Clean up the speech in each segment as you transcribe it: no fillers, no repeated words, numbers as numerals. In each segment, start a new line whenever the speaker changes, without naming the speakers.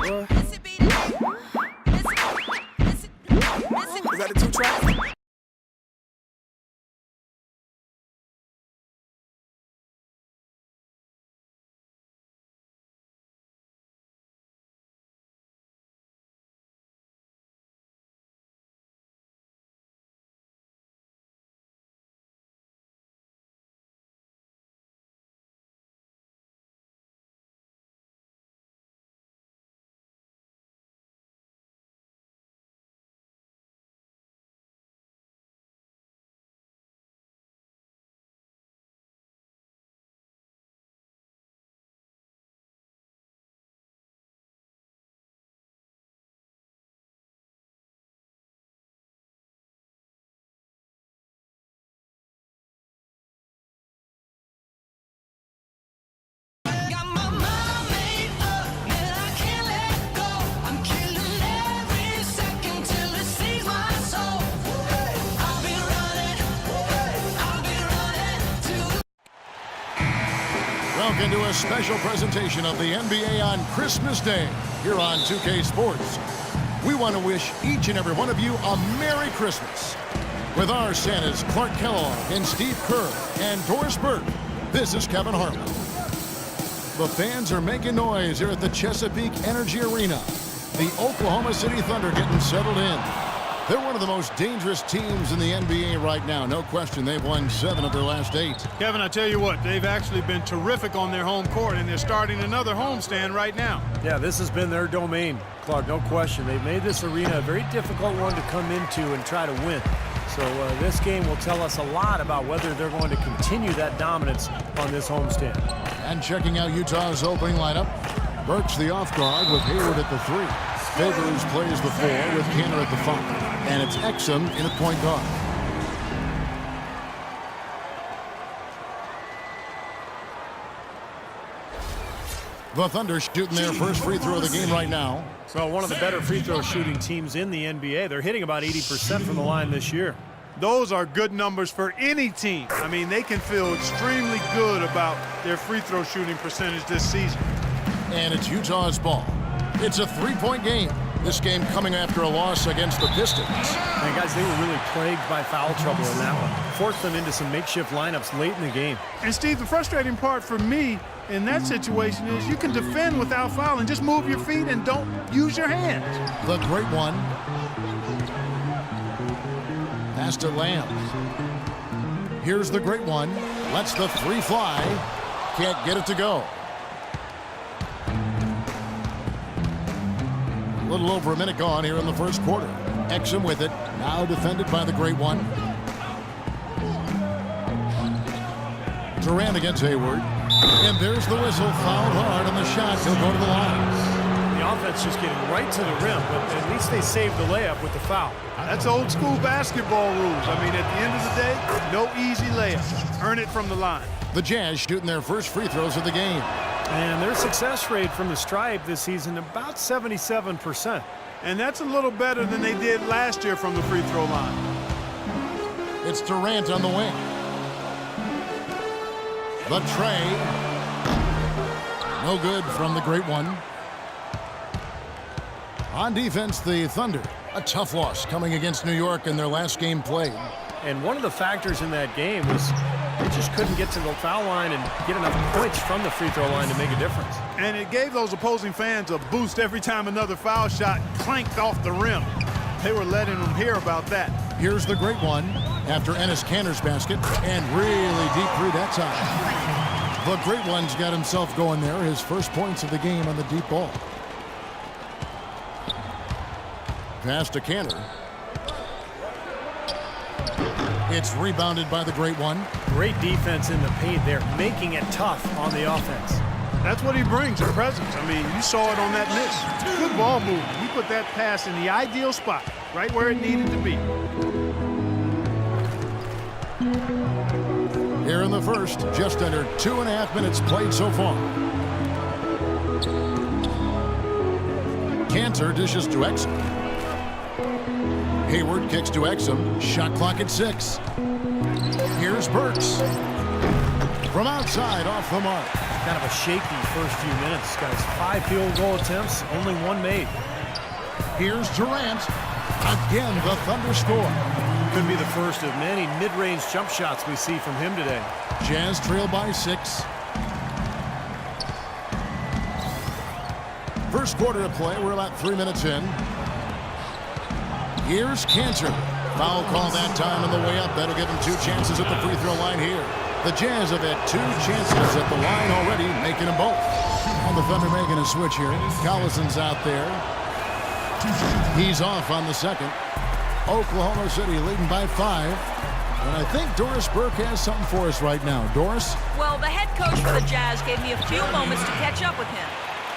Is that a 2-track?
Welcome to a special presentation of the NBA on Christmas Day here on 2K Sports. We want to wish each and every one of you a Merry Christmas. With our Santas Clark Kellogg and Steve Kerr and Doris Burke, this is Kevin Harlan. The fans are making noise here at the Chesapeake Energy Arena. The Oklahoma City Thunder getting settled in. They're one of the most dangerous teams in the NBA right now. No question, they've won 7 of their last 8.
Kevin, I tell you what, they've actually been terrific on their home court, and they're starting another homestand right now.
Yeah, this has been their domain, Clark, no question. They've made this arena a very difficult one to come into and try to win. So this game will tell us a lot about whether they're going to continue that dominance on this homestand.
And checking out Utah's opening lineup, Burks the off guard with Hayward at the 3. Favors plays the 4 with Kanter at the 5. And it's Exum in at point guard. The Thunder shooting their first free throw of the game right now.
So one of the better free throw shooting teams in the NBA. They're hitting about 80% from the line this year.
Those are good numbers for any team. I mean, they can feel extremely good about their free throw shooting percentage this season.
And it's Utah's ball. It's a 3-point game. This game coming after a loss against the Pistons.
And guys, they were really plagued by foul trouble in that one. Forced them into some makeshift lineups late in the game.
And Steve, the frustrating part for me in that situation is you can defend without fouling. Just move your feet and don't use your hands.
The great one. Pass to Lamb. Here's the great one. Lets the 3 fly. Can't get it to go. A little over a minute gone here in the first quarter. Exum with it. Now defended by the great one. Durant against Hayward. And there's the whistle. Fouled hard on the shot. He'll go to the line.
The offense just getting right to the rim, but at least they saved the layup with the foul.
That's old school basketball rules. I mean, at the end of the day, no easy layup. Earn it from the line.
The Jazz shooting their first free throws of the game.
And their success rate from the stripe this season about 77%.
And that's a little better than they did last year from the free throw line.
It's Durant on the wing. The tray. No good from the great one. On defense, the Thunder. A tough loss coming against New York in their last game played.
And one of the factors in that game was they just couldn't get to the foul line and get enough points from the free throw line to make a difference.
And it gave those opposing fans a boost every time another foul shot clanked off the rim. They were letting them hear about that.
Here's the great one after Enes Kanter's basket, and really deep through that time. The great one's got himself going there, his first points of the game on the deep ball. Pass to Kanter. It's rebounded by the great one.
Great defense in the paint there, making it tough on the offense.
That's what he brings, a presence. I mean, you saw it on that miss. Good ball movement. He put that pass in the ideal spot, right where it needed to be.
Here in the first, just under 2.5 minutes played so far. Kanter dishes to Exum. Hayward kicks to Exum. Shot clock at 6. Here's Burks. From outside, off the mark.
kind of a shaky first few minutes, guys. 5 field goal attempts, only 1 made.
Here's Durant. Again, the Thunder score.
Could be the first of many mid-range jump shots we see from him today.
Jazz trail by 6. First quarter of play, we're about 3 minutes in. Here's Cantor. Foul call that time on the way up. That'll give him 2 chances at the free throw line here. The Jazz have had 2 chances at the line already, making them both. And the Thunder making a switch here. Collison's out there. He's off on the second. Oklahoma City leading by 5. And I think Doris Burke has something for us right now. Doris?
Well, the head coach for the Jazz gave me a few moments to catch up with him.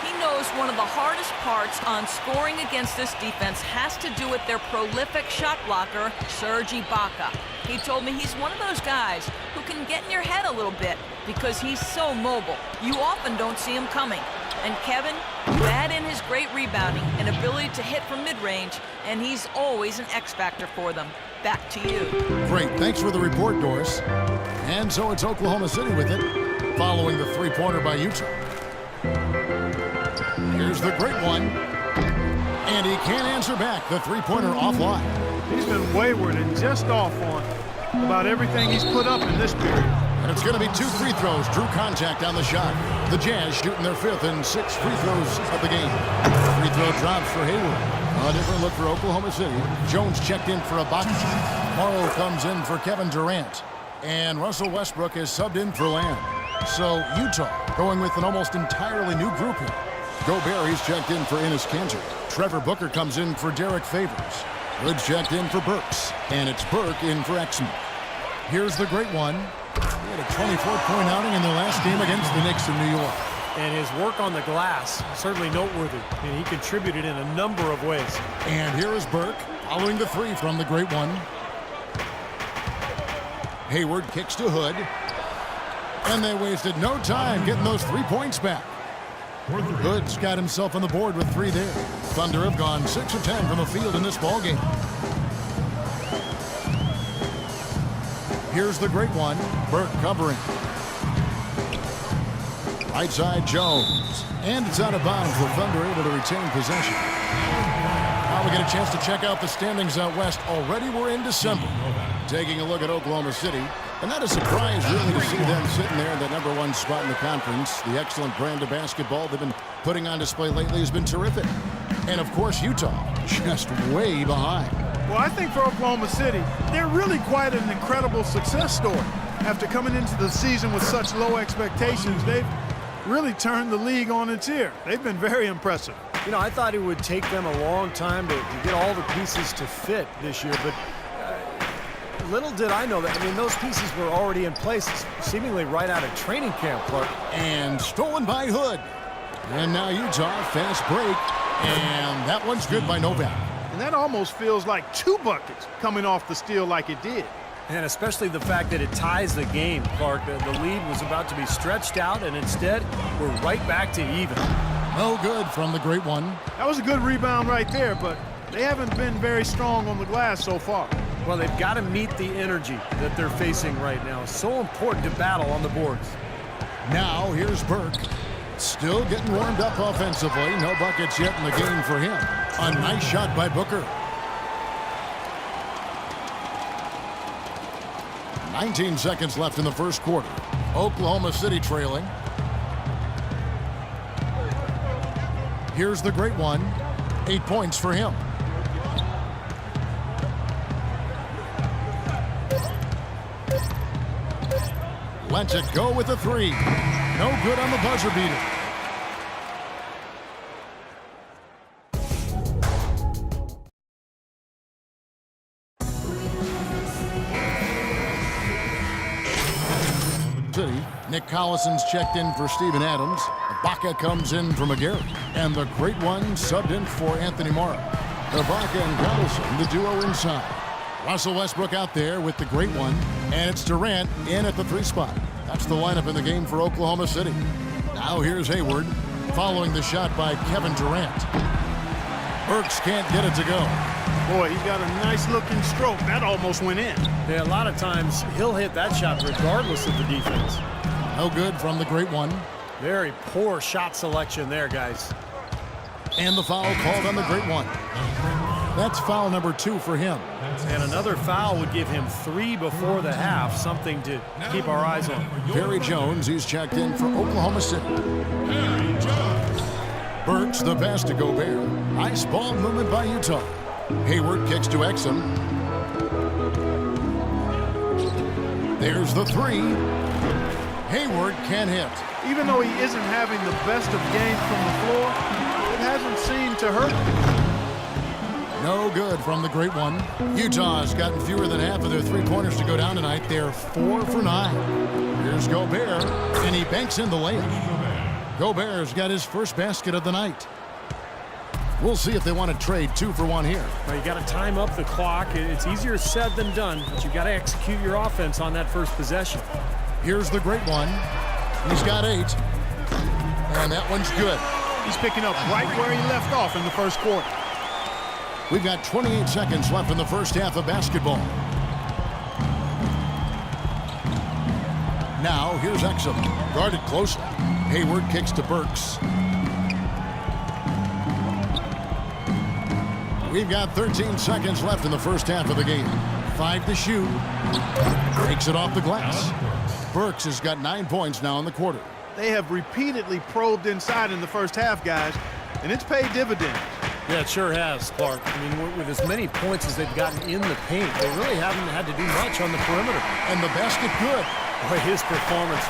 He knows one of the hardest parts on scoring against this defense has to do with their prolific shot blocker, Serge Ibaka. He told me he's one of those guys who can get in your head a little bit because he's so mobile. You often don't see him coming. And Kevin, you add in his great rebounding and ability to hit from mid-range, and he's always an X-factor for them. Back to you.
Great. Thanks for the report, Doris. And so it's Oklahoma City with it, following the three-pointer by Utah. Here's the great one. And he can't answer back. The three-pointer offline.
He's been wayward and just off on about everything he's put up in this period.
And it's going to be 2 free throws. Drew contact on the shot. The Jazz shooting their 5th and 6th free throws of the game. Free throw drops for Hayward. A different look for Oklahoma City. Jones checked in for Ibaka. Morrow comes in for Kevin Durant. And Russell Westbrook is subbed in for Lamb. So Utah going with an almost entirely new group here. Gobert, he's checked in for Enes Kanter. Trevor Booker comes in for Derek Favors. Hood's checked in for Burks. And it's Burke in for Exum. Here's the great one. He had a 24-point outing in their last game against the Knicks in New York.
And his work on the glass, certainly noteworthy. And he contributed in a number of ways.
And here is Burke following the 3 from the great one. Hayward kicks to Hood. And they wasted no time getting those 3 points back. Hood's got himself on the board with 3 there. Thunder have gone 6 of 10 from the field in this ballgame. Here's the great one. Burke covering. Right side Jones. And it's out of bounds. The Thunder able to retain possession. Now we get a chance to check out the standings out west. Already we're in December. Taking a look at Oklahoma City. And not a surprise, really, to see them sitting there in the #1 spot in the conference. The excellent brand of basketball they've been putting on display lately has been terrific. And, of course, Utah just way behind.
Well, I think for Oklahoma City, they're really quite an incredible success story. After coming into the season with such low expectations, they've really turned the league on its ear. They've been very impressive.
You know, I thought it would take them a long time to get all the pieces to fit this year, but little did I know that. I mean, those pieces were already in place, seemingly right out of training camp, Clark.
And stolen by Hood. And now Utah, fast break. And that one's good by Novak.
And that almost feels like 2 buckets coming off the steal like it did.
And especially the fact that it ties the game, Clark. The lead was about to be stretched out, and instead, we're right back to even.
No good from the great one.
That was a good rebound right there, but they haven't been very strong on the glass so far.
Well, they've got to meet the energy that they're facing right now. So important to battle on the boards.
Now, here's Burke. Still getting warmed up offensively. No buckets yet in the game for him. A nice shot by Booker. 19 seconds left in the first quarter. Oklahoma City trailing. Here's the great one. 8 points for him. Lets it go with a 3. No good on the buzzer beater. City. Nick Collison's checked in for Steven Adams. Ibaka comes in for McGarry. And the great one subbed in for Anthony Morrow. Ibaka and Collison, the duo inside. Russell Westbrook out there with the great one. And it's Durant in at the 3 spot. That's the lineup in the game for Oklahoma City. Now here's Hayward following the shot by Kevin Durant. Burks can't get it to go.
Boy, he's got a nice-looking stroke. That almost went in.
Yeah, a lot of times he'll hit that shot regardless of the defense.
No good from the great one.
Very poor shot selection there, guys.
And the foul called on the great one. That's foul number 2 for him.
And another foul would give him 3 before the half, something to keep our eyes on.
Perry Jones, he's checked in for Oklahoma City. Burks, the pass to Gobert. Nice ball movement by Utah. Hayward kicks to Exum. There's the 3. Hayward can't hit.
Even though he isn't having the best of games from the floor, it hasn't seemed to hurt him.
No good from the great one. Utah's gotten fewer than half of their three-pointers to go down tonight. They're 4 for 9. Here's Gobert, and he banks in the layup. Gobert's got his first basket of the night. We'll see if they want to trade 2 for 1 here.
Well, you got to time up the clock. It's easier said than done, but you got to execute your offense on that first possession.
Here's the great one. He's got 8. And that one's good.
He's picking up right where he left off in the first quarter.
We've got 28 seconds left in the first half of basketball. Now, here's Exum. Guarded closely. Hayward kicks to Burks. We've got 13 seconds left in the first half of the game. 5 to shoot. Breaks it off the glass. Burks has got 9 points now in the quarter.
They have repeatedly probed inside in the first half, guys, and it's paid dividends.
Yeah, it sure has, Clark. I mean, with as many points as they've gotten in the paint, they really haven't had to do much on the perimeter.
And the basket good.
Boy, his performance